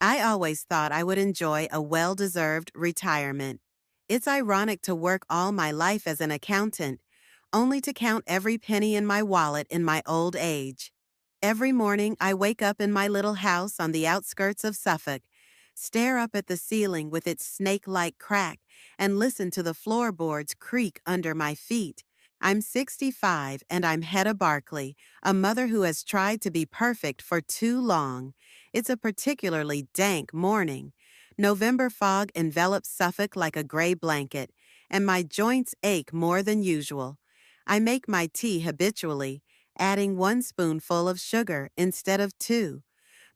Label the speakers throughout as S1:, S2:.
S1: I always thought I would enjoy a well-deserved retirement. It's ironic to work all my life as an accountant, only to count every penny in my wallet in my old age. Every morning, I wake up in my little house on the outskirts of Suffolk, stare up at the ceiling with its snake-like crack, and listen to the floorboards creak under my feet. I'm 65 and I'm Hedda Barkley, a mother who has tried to be perfect for too long. It's a particularly dank morning. November fog envelops Suffolk like a gray blanket, and my joints ache more than usual. I make my tea habitually, adding 1 spoonful of sugar instead of 2,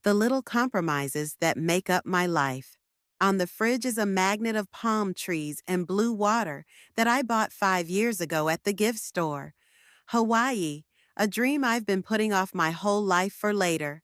S1: the little compromises that make up my life. On the fridge is a magnet of palm trees and blue water that I bought 5 years ago at the gift store. Hawaii, a dream I've been putting off my whole life for later.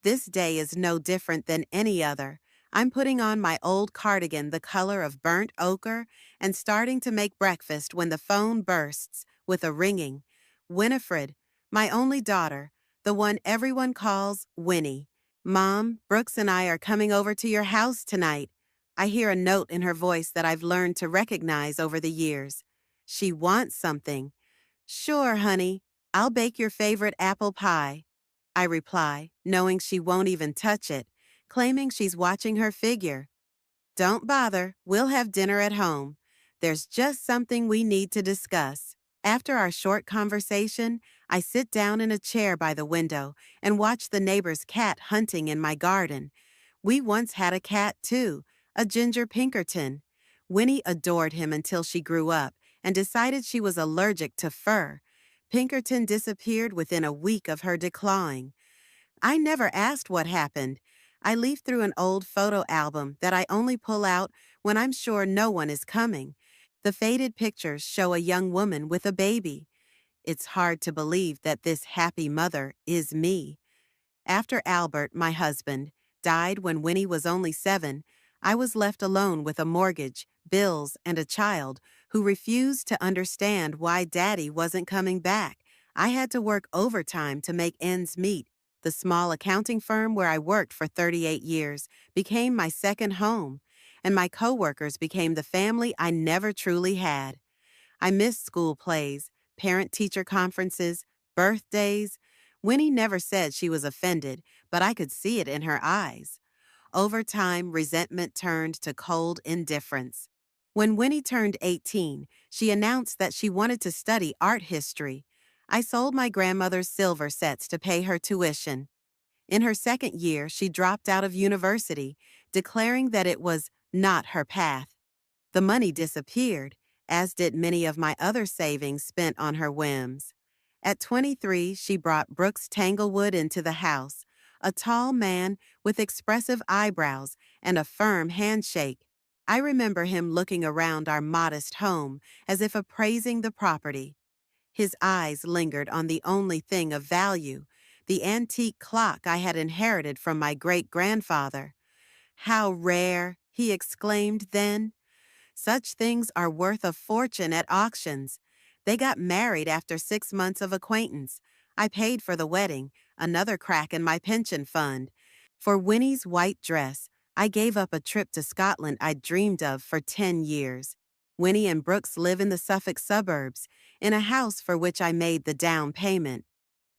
S1: This day is no different than any other. I'm putting on my old cardigan the color of burnt ochre and starting to make breakfast when the phone bursts with a ringing. Winifred, my only daughter, the one everyone calls Winnie. Mom, Brooks and I are coming over to your house tonight. I hear a note in her voice that I've learned to recognize over the years. She wants something. Sure, honey. I'll bake your favorite apple pie. I reply, knowing she won't even touch it, claiming she's watching her figure. Don't bother, we'll have dinner at home. There's just something we need to discuss. After our short conversation, I sit down in a chair by the window and watch the neighbor's cat hunting in my garden. We once had a cat too, a ginger Pinkerton. Winnie adored him until she grew up and decided she was allergic to fur. Pinkerton disappeared within a week of her declawing. I never asked what happened. I leaf through an old photo album that I only pull out when I'm sure no one is coming. The faded pictures show a young woman with a baby. It's hard to believe that this happy mother is me. After Albert, my husband, died when Winnie was only 7, I was left alone with a mortgage, bills, and a child who refused to understand why Daddy wasn't coming back. I had to work overtime to make ends meet. The small accounting firm where I worked for 38 years became my second home, and my coworkers became the family I never truly had. I missed school plays, parent-teacher conferences, birthdays. Winnie never said she was offended, but I could see it in her eyes. Over time, resentment turned to cold indifference. When Winnie turned 18, she announced that she wanted to study art history. I sold my grandmother's silver sets to pay her tuition. In her second year, she dropped out of university, declaring that it was not her path. The money disappeared, as did many of my other savings spent on her whims. At 23, she brought Brooks Tanglewood into the house, a tall man with expressive eyebrows and a firm handshake. I remember him looking around our modest home as if appraising the property. His eyes lingered on the only thing of value, the antique clock I had inherited from my great-grandfather. "How rare!" he exclaimed then. "Such things are worth a fortune at auctions." They got married after 6 months of acquaintance. I paid for the wedding, another crack in my pension fund. For Winnie's white dress, I gave up a trip to Scotland I'd dreamed of for 10 years. Winnie and Brooks live in the Suffolk suburbs, in a house for which I made the down payment.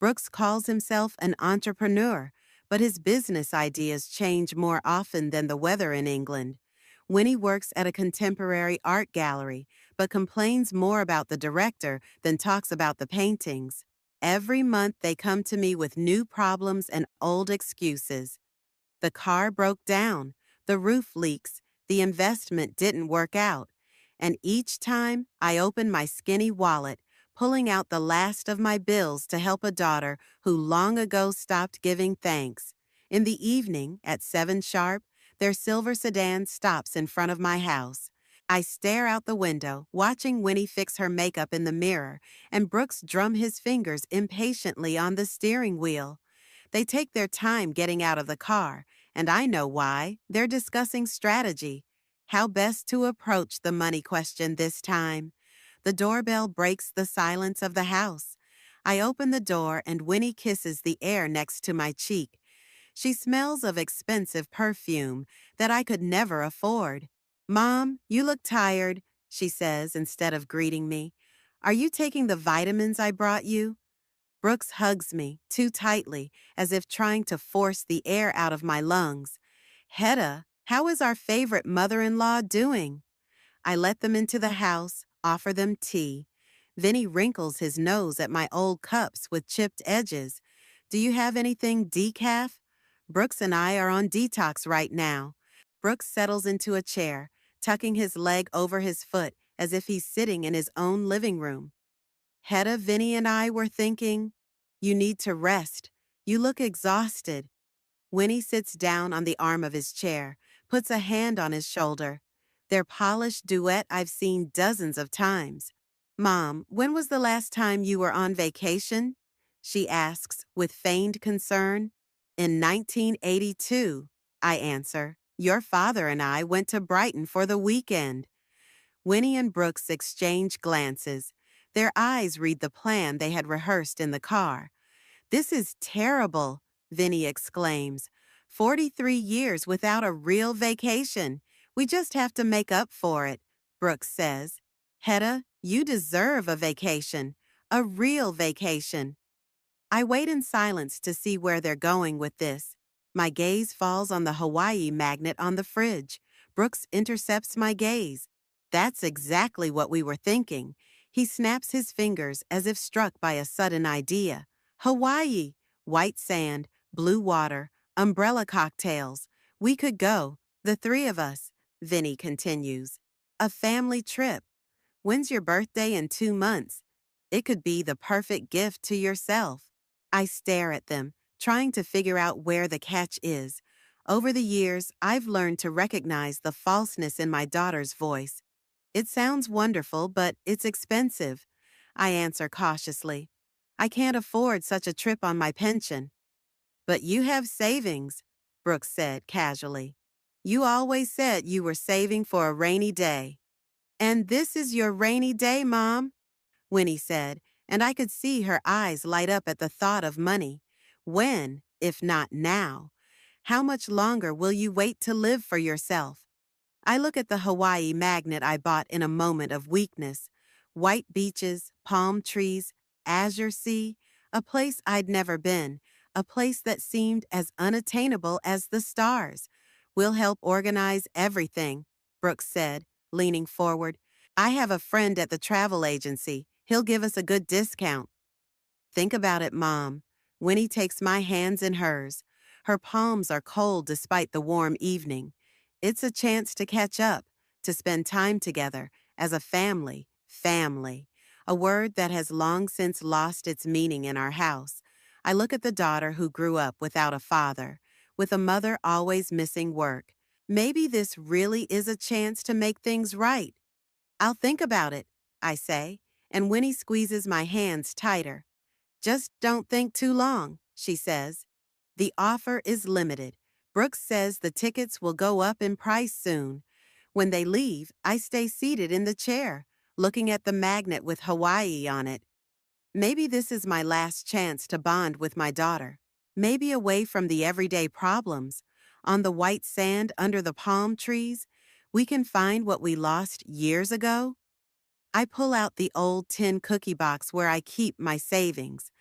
S1: Brooks calls himself an entrepreneur, but his business ideas change more often than the weather in England. Winnie works at a contemporary art gallery, but complains more about the director than talks about the paintings. Every month they come to me with new problems and old excuses. The car broke down, the roof leaks, the investment didn't work out. And each time I open my skinny wallet, pulling out the last of my bills to help a daughter who long ago stopped giving thanks. In the evening, at 7 sharp, their silver sedan stops in front of my house. I stare out the window, watching Winnie fix her makeup in the mirror, and Brooks drum his fingers impatiently on the steering wheel. They take their time getting out of the car, and I know why. They're discussing strategy. How best to approach the money question this time. The doorbell breaks the silence of the house. I open the door and Winnie kisses the air next to my cheek. She smells of expensive perfume that I could never afford. Mom, you look tired, she says instead of greeting me. Are you taking the vitamins I brought you? Brooks hugs me, too tightly, as if trying to force the air out of my lungs. Hedda, how is our favorite mother-in-law doing? I let them into the house, offer them tea. Vinny wrinkles his nose at my old cups with chipped edges. Do you have anything decaf? Brooks and I are on detox right now. Brooks settles into a chair, tucking his leg over his foot as if he's sitting in his own living room. Hedda, Vinny, and I were thinking, you need to rest. You look exhausted. Winnie sits down on the arm of his chair, puts a hand on his shoulder. Their polished duet I've seen dozens of times. Mom, when was the last time you were on vacation? She asks with feigned concern. In 1982, I answer. Your father and I went to Brighton for the weekend. Winnie and Brooks exchange glances. Their eyes read the plan they had rehearsed in the car. This is terrible, Vinny exclaims. 43 years without a real vacation. We just have to make up for it, Brooks says. Hedda, you deserve a vacation. A real vacation. I wait in silence to see where they're going with this. My gaze falls on the Hawaii magnet on the fridge. Brooks intercepts my gaze. That's exactly what we were thinking. He snaps his fingers as if struck by a sudden idea. Hawaii! White sand, blue water, umbrella cocktails. We could go, the three of us, Vinny continues. A family trip. When's your birthday in 2 months? It could be the perfect gift to yourself. I stare at them, trying to figure out where the catch is. Over the years, I've learned to recognize the falseness in my daughter's voice. It sounds wonderful, but it's expensive. I answer cautiously. I can't afford such a trip on my pension. But you have savings, Brooks said casually. You always said you were saving for a rainy day. And this is your rainy day, Mom, Winnie said, and I could see her eyes light up at the thought of money. When, if not now? How much longer will you wait to live for yourself? I look at the Hawaii magnet I bought in a moment of weakness. White beaches, palm trees, azure sea, a place I'd never been, a place that seemed as unattainable as the stars. We'll help organize everything, Brooks said, leaning forward. I have a friend at the travel agency. He'll give us a good discount. Think about it, Mom. Winnie takes my hands in hers. Her palms are cold despite the warm evening. It's a chance to catch up, to spend time together, as a family, a word that has long since lost its meaning in our house. I look at the daughter who grew up without a father, with a mother always missing work. Maybe this really is a chance to make things right. I'll think about it, I say, and Winnie squeezes my hands tighter. Just don't think too long, she says. The offer is limited. Brooks says the tickets will go up in price soon. When they leave, I stay seated in the chair, looking at the magnet with Hawaii on it. Maybe this is my last chance to bond with my daughter. Maybe away from the everyday problems. On the white sand under the palm trees, we can find what we lost years ago. I pull out the old tin cookie box where I keep my savings.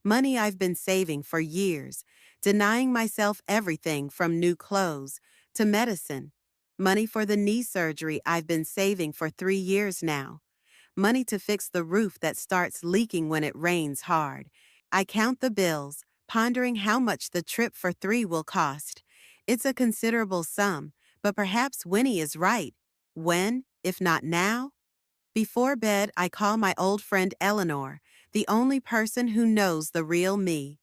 S1: Money I've been saving for years, denying myself everything from new clothes to medicine. Money for the knee surgery I've been saving for 3 years now. Money to fix the roof that starts leaking when it rains hard. I count the bills, pondering how much the trip for 3 will cost. It's a considerable sum, but perhaps Winnie is right. When, if not now? Before bed, I call my old friend Eleanor, the only person who knows the real me.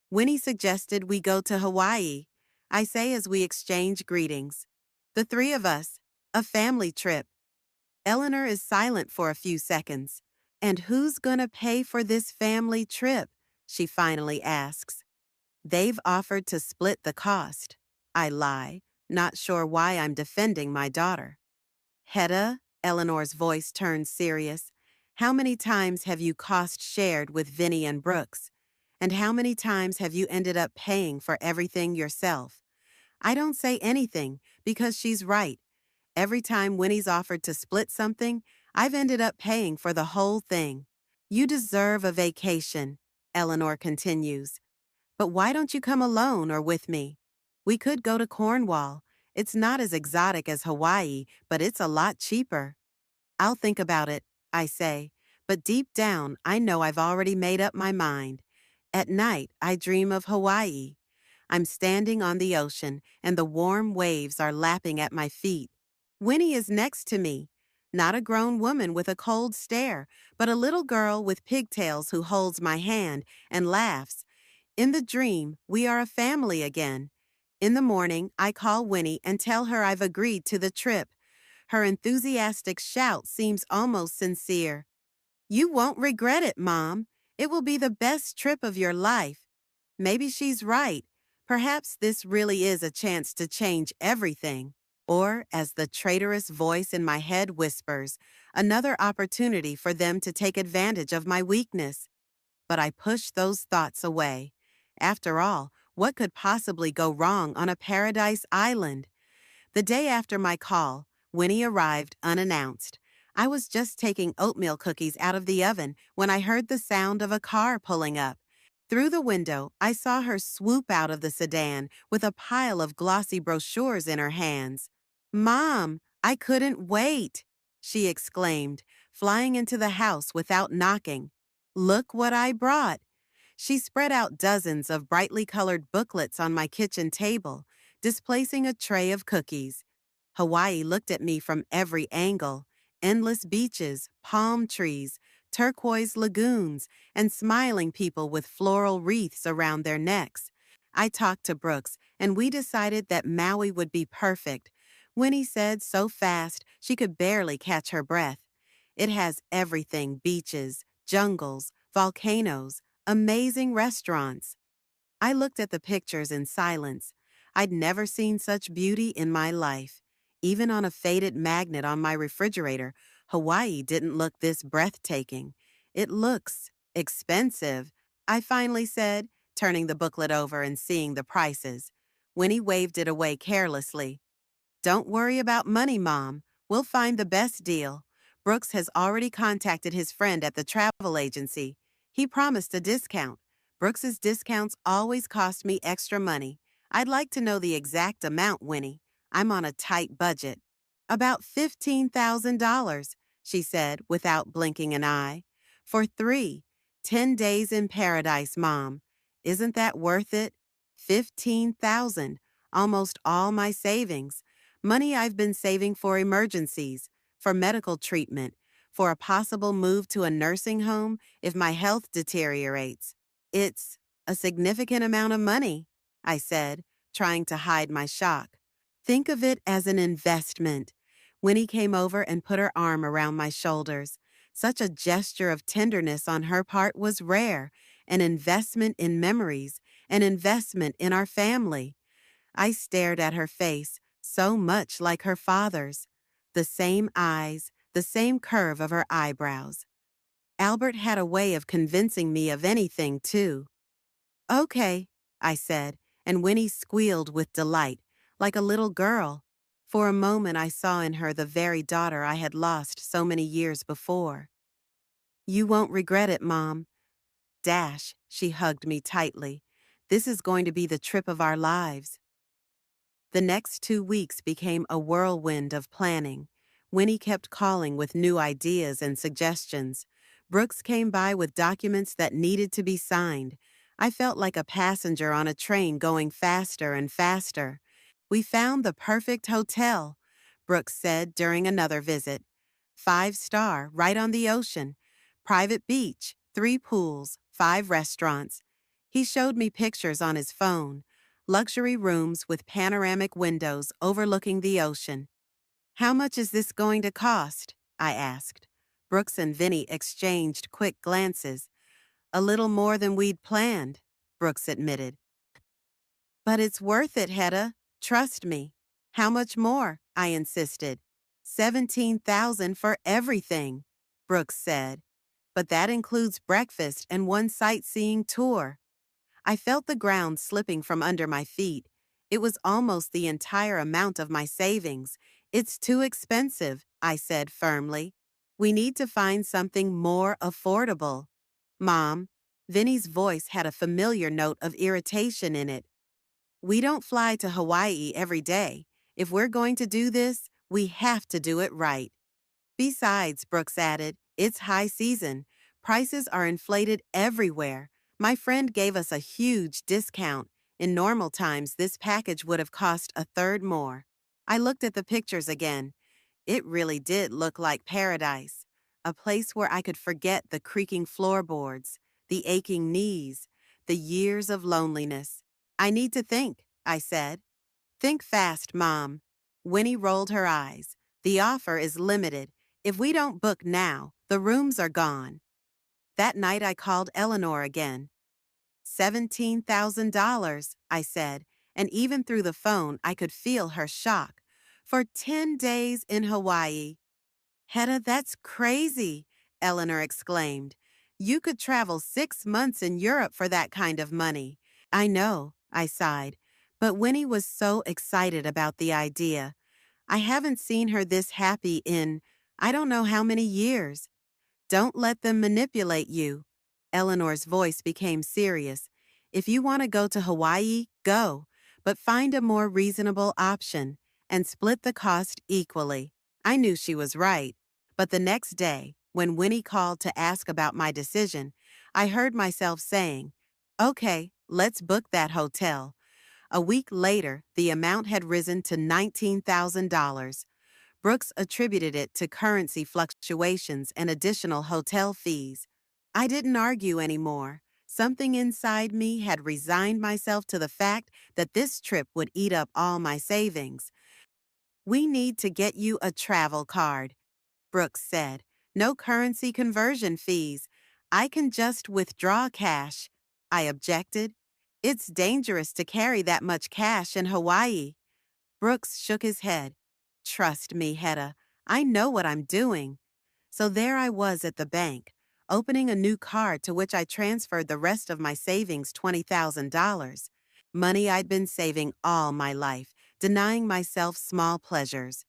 S1: Winnie suggested we go to Hawaii, I say as we exchange greetings. The 3 of us, a family trip. Eleanor is silent for a few seconds. And who's gonna pay for this family trip? She finally asks. They've offered to split the cost. I lie, not sure why I'm defending my daughter. Hedda, Eleanor's voice turns serious. How many times have you cost shared with Vinny and Brooks? And how many times have you ended up paying for everything yourself? I don't say anything because she's right. Every time Winnie's offered to split something, I've ended up paying for the whole thing. You deserve a vacation, Eleanor continues. But why don't you come alone or with me? We could go to Cornwall. It's not as exotic as Hawaii, but it's a lot cheaper. I'll think about it, I say, but deep down, I know I've already made up my mind. At night, I dream of Hawaii. I'm standing on the ocean, and the warm waves are lapping at my feet. Winnie is next to me, not a grown woman with a cold stare, but a little girl with pigtails who holds my hand and laughs. In the dream, we are a family again. In the morning, I call Winnie and tell her I've agreed to the trip. Her enthusiastic shout seems almost sincere. You won't regret it, Mom. It will be the best trip of your life. Maybe she's right. Perhaps this really is a chance to change everything. Or, as the traitorous voice in my head whispers, another opportunity for them to take advantage of my weakness. But I push those thoughts away. After all, what could possibly go wrong on a paradise island? The day after my call, Winnie arrived unannounced. I was just taking oatmeal cookies out of the oven when I heard the sound of a car pulling up. Through the window, I saw her swoop out of the sedan with a pile of glossy brochures in her hands. Mom, I couldn't wait, she exclaimed, flying into the house without knocking. Look what I brought. She spread out dozens of brightly colored booklets on my kitchen table, displacing a tray of cookies. Hawaii looked at me from every angle: endless beaches, palm trees, turquoise lagoons, and smiling people with floral wreaths around their necks. I talked to Brooks, and we decided that Maui would be perfect. Winnie said so fast she could barely catch her breath. It has everything: beaches, jungles, volcanoes, amazing restaurants. I looked at the pictures in silence. I'd never seen such beauty in my life. Even on a faded magnet on my refrigerator, Hawaii didn't look this breathtaking. It looks expensive, I finally said, turning the booklet over and seeing the prices. Winnie waved it away carelessly. Don't worry about money, Mom. We'll find the best deal. Brooks has already contacted his friend at the travel agency. He promised a discount. Brooks's discounts always cost me extra money. I'd like to know the exact amount, Winnie. I'm on a tight budget. About $15,000, she said without blinking an eye. For 3, 10 days in paradise, Mom. Isn't that worth it? 15,000, almost all my savings. Money I've been saving for emergencies, for medical treatment, for a possible move to a nursing home if my health deteriorates. It's a significant amount of money, I said, trying to hide my shock. Think of it as an investment. Winnie came over and put her arm around my shoulders. Such a gesture of tenderness on her part was rare, an investment in memories, an investment in our family. I stared at her face, so much like her father's. The same eyes, the same curve of her eyebrows. Albert had a way of convincing me of anything, too. Okay, I said, and Winnie squealed with delight, like a little girl. For a moment I saw in her the very daughter I had lost so many years before. You won't regret it, Mom. Dash, she hugged me tightly. This is going to be the trip of our lives. The next 2 weeks became a whirlwind of planning. Winnie kept calling with new ideas and suggestions. Brooks came by with documents that needed to be signed. I felt like a passenger on a train going faster and faster. We found the perfect hotel, Brooks said during another visit. 5-star, right on the ocean. Private beach, 3 pools, 5 restaurants. He showed me pictures on his phone. Luxury rooms with panoramic windows overlooking the ocean. How much is this going to cost? I asked. Brooks and Vinny exchanged quick glances. A little more than we'd planned, Brooks admitted. But it's worth it, Hedda. Trust me. How much more? I insisted. 17,000 for everything, Brooks said. But that includes breakfast and one sightseeing tour. I felt the ground slipping from under my feet. It was almost the entire amount of my savings. It's too expensive, I said firmly. We need to find something more affordable. Mom, Vinny's voice had a familiar note of irritation in it. We don't fly to Hawaii every day. If we're going to do this, we have to do it right. Besides, Brooks added, it's high season. Prices are inflated everywhere. My friend gave us a huge discount. In normal times, this package would have cost a third more. I looked at the pictures again. It really did look like paradise. A place where I could forget the creaking floorboards, the aching knees, the years of loneliness. I need to think, I said. Think fast, Mom. Winnie rolled her eyes. The offer is limited. If we don't book now, the rooms are gone. That night I called Eleanor again. $17,000, I said, and even through the phone I could feel her shock. For 10 days in Hawaii. Hedda, that's crazy, Eleanor exclaimed. You could travel 6 months in Europe for that kind of money. I know, I sighed, but Winnie was so excited about the idea. I haven't seen her this happy in, I don't know how many years. Don't let them manipulate you. Eleanor's voice became serious. If you want to go to Hawaii, go, but find a more reasonable option and split the cost equally. I knew she was right. But the next day, when Winnie called to ask about my decision, I heard myself saying, okay, let's book that hotel. A week later, the amount had risen to $19,000. Brooks attributed it to currency fluctuations and additional hotel fees. I didn't argue anymore. Something inside me had resigned myself to the fact that this trip would eat up all my savings. We need to get you a travel card, Brooks said. No currency conversion fees. I can just withdraw cash. I objected. It's dangerous to carry that much cash in Hawaii. Brooks shook his head. Trust me, Hedda. I know what I'm doing. So there I was at the bank, opening a new card to which I transferred the rest of my savings, $20,000. Money I'd been saving all my life, denying myself small pleasures.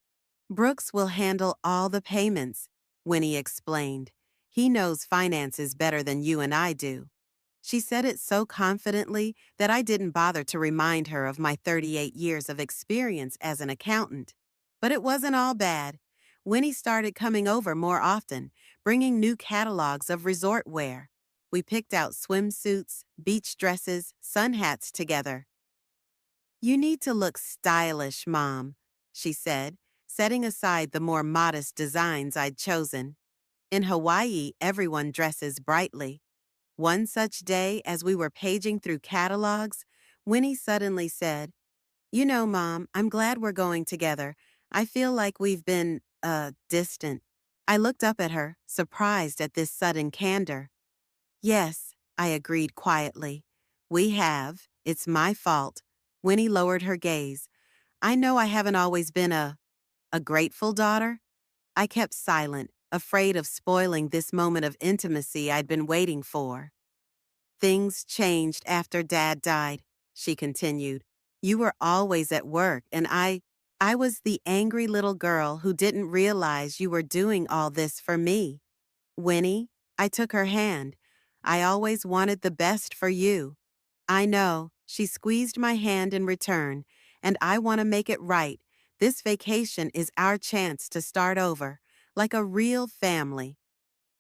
S1: Brooks will handle all the payments, Winnie explained. He knows finances better than you and I do. She said it so confidently that I didn't bother to remind her of my 38 years of experience as an accountant. But it wasn't all bad. Winnie started coming over more often, bringing new catalogs of resort wear. We picked out swimsuits, beach dresses, sun hats together. You need to look stylish, Mom, she said, setting aside the more modest designs I'd chosen. In Hawaii, everyone dresses brightly. One such day, as we were paging through catalogs, Winnie suddenly said, You know, Mom, I'm glad we're going together. I feel like we've been, distant. I looked up at her, surprised at this sudden candor. Yes, I agreed quietly. We have. It's my fault. Winnie lowered her gaze. I know I haven't always been a grateful daughter. I kept silent, afraid of spoiling this moment of intimacy I'd been waiting for. Things changed after Dad died, she continued. You were always at work, and I was the angry little girl who didn't realize you were doing all this for me. Winnie, I took her hand. I always wanted the best for you. I know, she squeezed my hand in return, and I want to make it right. This vacation is our chance to start over, like a real family.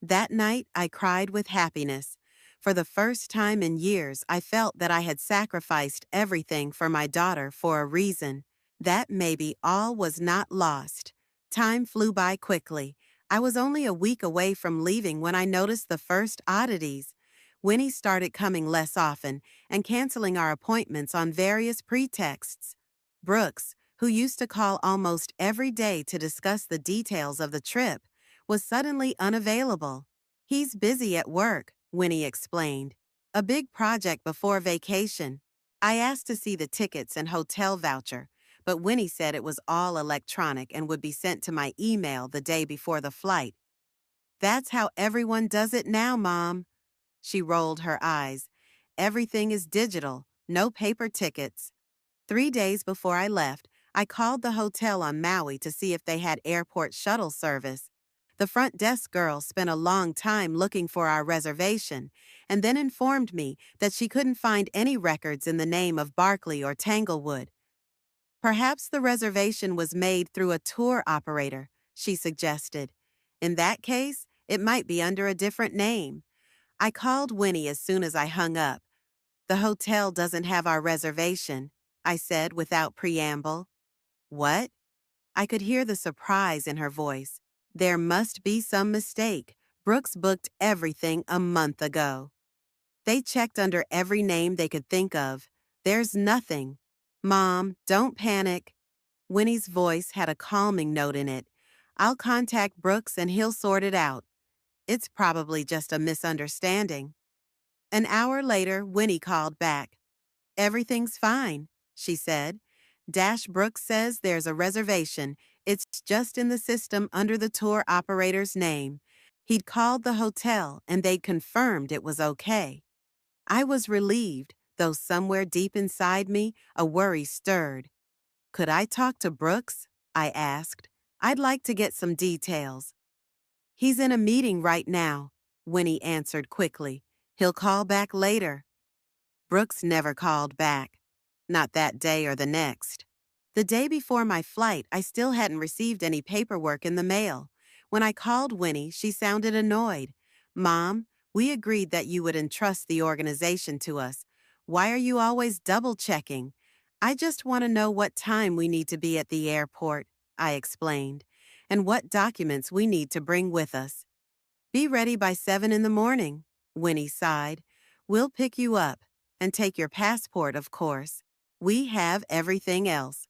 S1: That night, I cried with happiness. For the first time in years, I felt that I had sacrificed everything for my daughter for a reason. That maybe all was not lost. Time flew by quickly. I was only a week away from leaving when I noticed the first oddities. Winnie started coming less often and canceling our appointments on various pretexts. Brooks, who used to call almost every day to discuss the details of the trip, was suddenly unavailable. He's busy at work, Winnie explained. A big project before vacation. I asked to see the tickets and hotel voucher, but Winnie said it was all electronic and would be sent to my email the day before the flight. That's how everyone does it now, Mom. She rolled her eyes. everything is digital, no paper tickets. 3 days before I left, I called the hotel on Maui to see if they had airport shuttle service. The front desk girl spent a long time looking for our reservation and then informed me that she couldn't find any records in the name of Barkley or Tanglewood. Perhaps the reservation was made through a tour operator, she suggested. In that case, it might be under a different name. I called Winnie as soon as I hung up. The hotel doesn't have our reservation, I said without preamble. What? I could hear the surprise in her voice. There must be some mistake. Brooks booked everything a month ago. They checked under every name they could think of. There's nothing. Mom, don't panic. Winnie's voice had a calming note in it. I'll contact Brooks and he'll sort it out. It's probably just a misunderstanding. An hour later, Winnie called back. Everything's fine, she said. Dash Brooks says there's a reservation. It's just in the system under the tour operator's name. He'd called the hotel and they'd confirmed it was okay. I was relieved, though somewhere deep inside me, a worry stirred. Could I talk to Brooks? I asked. I'd like to get some details. He's in a meeting right now, Winnie answered quickly. He'll call back later. Brooks never called back. Not that day or the next. The day before my flight, I still hadn't received any paperwork in the mail. When I called Winnie, she sounded annoyed. Mom, we agreed that you would entrust the organization to us. Why are you always double-checking? I just want to know what time we need to be at the airport, I explained, and what documents we need to bring with us. Be ready by 7 in the morning, Winnie sighed. We'll pick you up and take your passport, of course. We have everything else.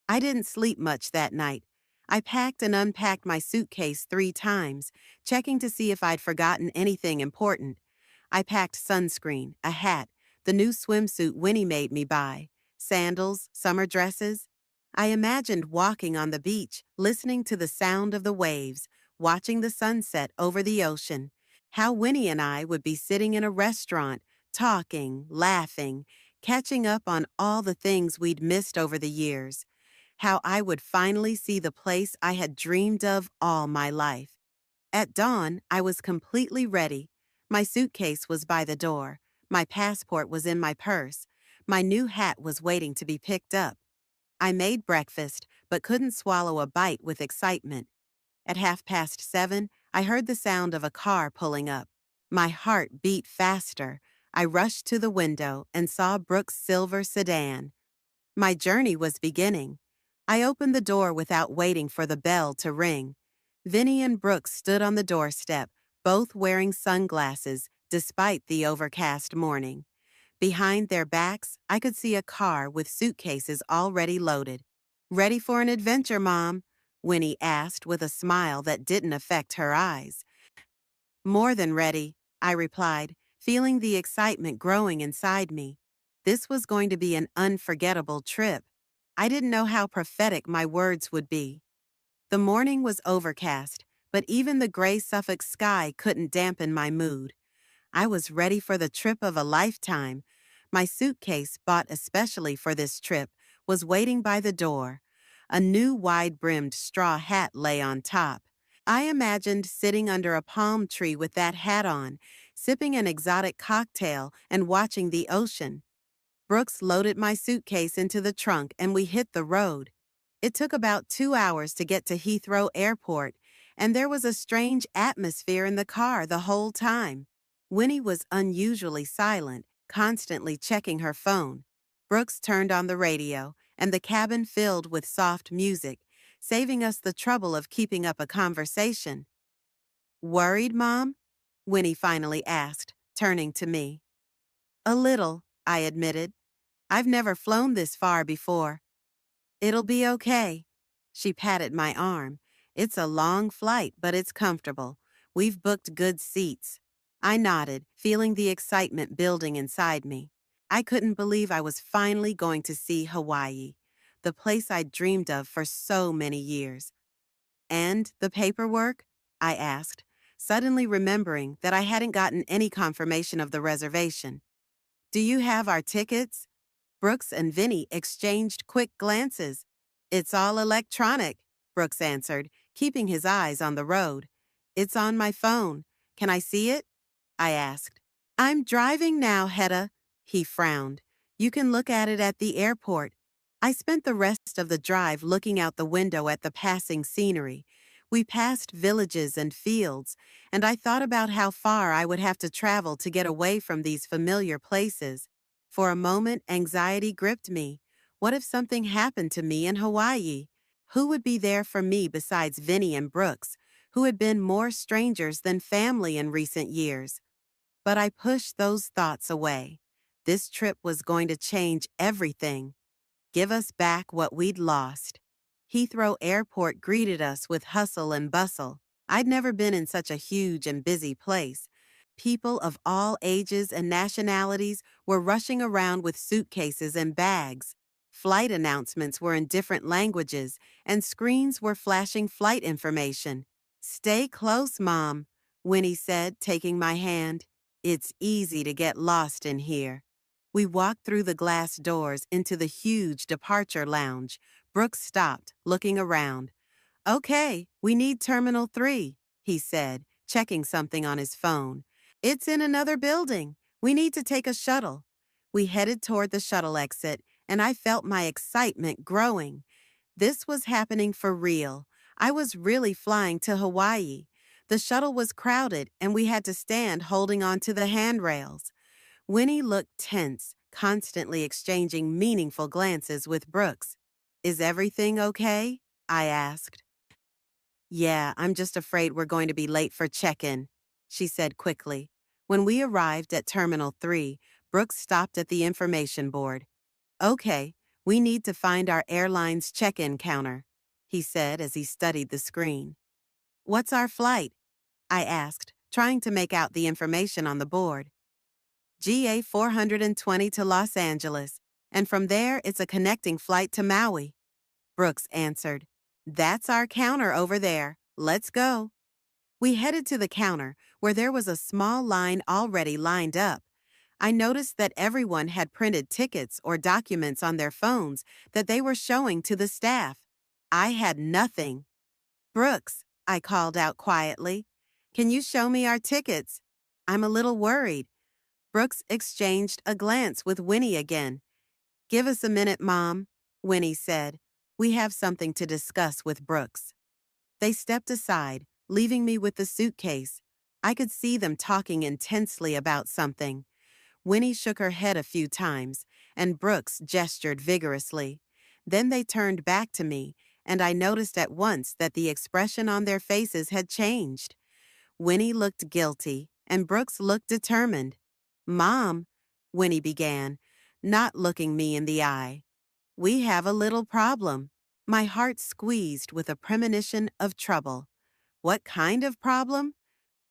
S1: I didn't sleep much that night. I packed and unpacked my suitcase 3 times, checking to see if I'd forgotten anything important. I packed sunscreen, a hat, the new swimsuit Winnie made me buy, sandals, summer dresses. I imagined walking on the beach, listening to the sound of the waves, watching the sunset over the ocean. How Winnie and I would be sitting in a restaurant, talking, laughing, catching up on all the things we'd missed over the years. How I would finally see the place I had dreamed of all my life. At dawn, I was completely ready. My suitcase was by the door. My passport was in my purse. My new hat was waiting to be picked up. I made breakfast, but couldn't swallow a bite with excitement. At 7:30, I heard the sound of a car pulling up. My heart beat faster. I rushed to the window and saw Brooks' silver sedan. My journey was beginning. I opened the door without waiting for the bell to ring. Vinny and Brooks stood on the doorstep, both wearing sunglasses, despite the overcast morning. Behind their backs, I could see a car with suitcases already loaded. Ready for an adventure, Mom? Winnie asked with a smile that didn't affect her eyes. More than ready, I replied, feeling the excitement growing inside me. This was going to be an unforgettable trip. I didn't know how prophetic my words would be. The morning was overcast, but even the gray Suffolk sky couldn't dampen my mood. I was ready for the trip of a lifetime. My suitcase, bought especially for this trip, was waiting by the door. A new wide-brimmed straw hat lay on top. I imagined sitting under a palm tree with that hat on, sipping an exotic cocktail and watching the ocean. Brooks loaded my suitcase into the trunk and we hit the road. It took about 2 hours to get to Heathrow Airport, and there was a strange atmosphere in the car the whole time. Winnie was unusually silent, constantly checking her phone. Brooks turned on the radio, and the cabin filled with soft music, saving us the trouble of keeping up a conversation. Worried, Mom? Winnie finally asked, turning to me. A little, I admitted. I've never flown this far before. It'll be okay. She patted my arm. It's a long flight, but it's comfortable. We've booked good seats. I nodded, feeling the excitement building inside me. I couldn't believe I was finally going to see Hawaii, the place I'd dreamed of for so many years. And the paperwork? I asked, suddenly remembering that I hadn't gotten any confirmation of the reservation. Do you have our tickets? Brooks and Vinny exchanged quick glances. It's all electronic, Brooks answered, keeping his eyes on the road. It's on my phone. Can I see it? I asked. I'm driving now, Hedda. He frowned. You can look at it at the airport. I spent the rest of the drive looking out the window at the passing scenery. We passed villages and fields, and I thought about how far I would have to travel to get away from these familiar places. For a moment, anxiety gripped me. What if something happened to me in Hawaii? Who would be there for me besides Vinny and Brooks, who had been more strangers than family in recent years? But I pushed those thoughts away. This trip was going to change everything. Give us back what we'd lost. Heathrow Airport greeted us with hustle and bustle. I'd never been in such a huge and busy place. People of all ages and nationalities were rushing around with suitcases and bags. Flight announcements were in different languages, and screens were flashing flight information. Stay close, Mom, Winnie said, taking my hand. It's easy to get lost in here. We walked through the glass doors into the huge departure lounge. Brooks stopped, looking around. Okay, we need Terminal 3, he said, checking something on his phone. It's in another building. We need to take a shuttle. We headed toward the shuttle exit, and I felt my excitement growing. This was happening for real. I was really flying to Hawaii. The shuttle was crowded, and we had to stand holding onto the handrails. Winnie looked tense, constantly exchanging meaningful glances with Brooks. Is everything okay? I asked. Yeah, I'm just afraid we're going to be late for check-in, she said quickly. When we arrived at Terminal 3, Brooks stopped at the information board. Okay, we need to find our airline's check-in counter, he said as he studied the screen. What's our flight? I asked, trying to make out the information on the board. GA 420 to Los Angeles, and from there it's a connecting flight to Maui. Brooks answered. That's our counter over there. Let's go. We headed to the counter, where there was a small line already lined up. I noticed that everyone had printed tickets or documents on their phones that they were showing to the staff. I had nothing. Brooks, I called out quietly, can you show me our tickets? I'm a little worried. Brooks exchanged a glance with Winnie again. Give us a minute, Mom, Winnie said. We have something to discuss with Brooks. They stepped aside, leaving me with the suitcase. I could see them talking intensely about something. Winnie shook her head a few times, and Brooks gestured vigorously. Then they turned back to me, and I noticed at once that the expression on their faces had changed. Winnie looked guilty, and Brooks looked determined. Mom, Winnie began, not looking me in the eye. We have a little problem. My heart squeezed with a premonition of trouble. What kind of problem?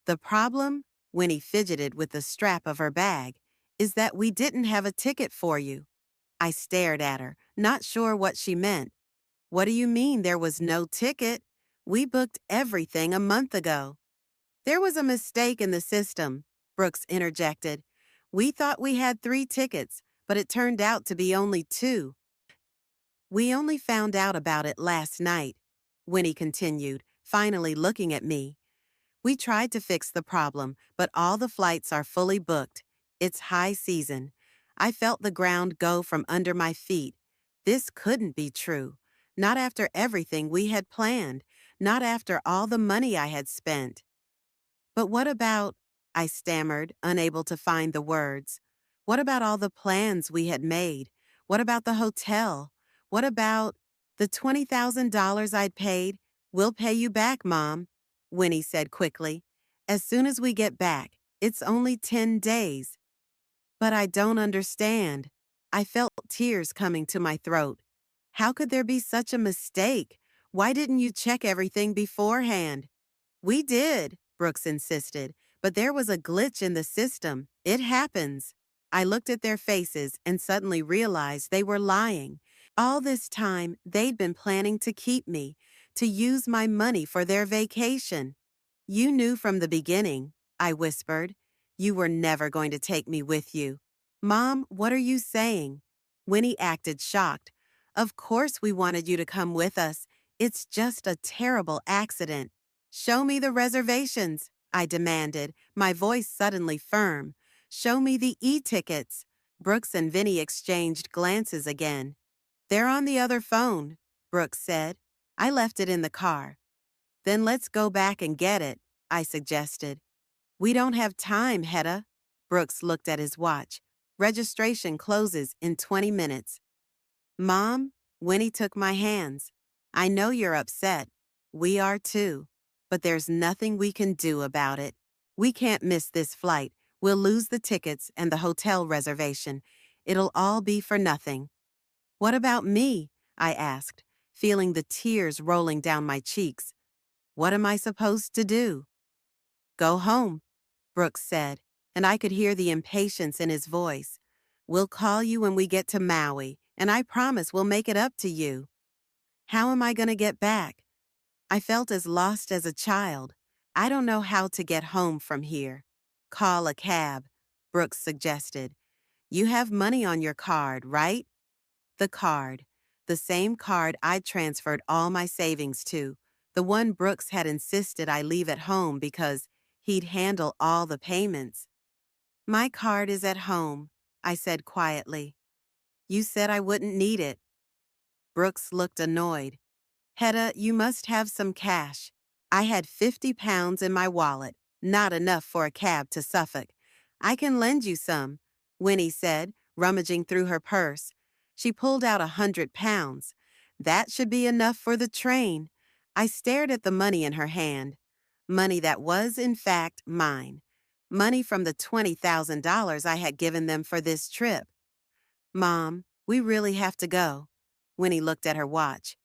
S1: The problem, Winnie fidgeted with the strap of her bag, is that we didn't have a ticket for you. I stared at her, not sure what she meant. What do you mean there was no ticket? We booked everything a month ago. There was a mistake in the system, Brooks interjected. We thought we had 3 tickets, but it turned out to be only 2. We only found out about it last night, Winnie continued, finally looking at me. We tried to fix the problem, but all the flights are fully booked. It's high season. I felt the ground go from under my feet. This couldn't be true. Not after everything we had planned. Not after all the money I had spent. But what about, I stammered, unable to find the words. What about all the plans we had made? What about the hotel? What about the $20,000 I'd paid? We'll pay you back, Mom, Winnie said quickly. As soon as we get back. It's only 10 days. But I don't understand. I felt tears coming to my throat. How could there be such a mistake? Why didn't you check everything beforehand? We did, Brooks insisted, but there was a glitch in the system. It happens. I looked at their faces and suddenly realized they were lying. All this time, they'd been planning to keep me, to use my money for their vacation. You knew from the beginning, I whispered. You were never going to take me with you. Mom, what are you saying? Winnie acted shocked. Of course we wanted you to come with us. It's just a terrible accident. Show me the reservations, I demanded, my voice suddenly firm. Show me the e-tickets. Brooks and Vinny exchanged glances again. They're on the other phone, Brooks said. I left it in the car. Then let's go back and get it, I suggested. We don't have time, Hedda. Brooks looked at his watch. Registration closes in 20 minutes. Mom, Winnie took my hands. I know you're upset. We are too. But there's nothing we can do about it. We can't miss this flight. We'll lose the tickets and the hotel reservation. It'll all be for nothing. What about me? I asked, feeling the tears rolling down my cheeks. What am I supposed to do? Go home, Brooks said, and I could hear the impatience in his voice. We'll call you when we get to Maui, and I promise we'll make it up to you. How am I going to get back? I felt as lost as a child. I don't know how to get home from here. Call a cab, Brooks suggested. You have money on your card, right? The card. The same card I'd transferred all my savings to. The one Brooks had insisted I leave at home because he'd handle all the payments. My card is at home, I said quietly. You said I wouldn't need it. Brooks looked annoyed. Hedda, you must have some cash. I had 50 pounds in my wallet, not enough for a cab to Suffolk. I can lend you some, Winnie said, rummaging through her purse. She pulled out 100 pounds. That should be enough for the train. I stared at the money in her hand. Money that was, in fact, mine. Money from the $20,000 I had given them for this trip. Mom, we really have to go. Winnie looked at her watch.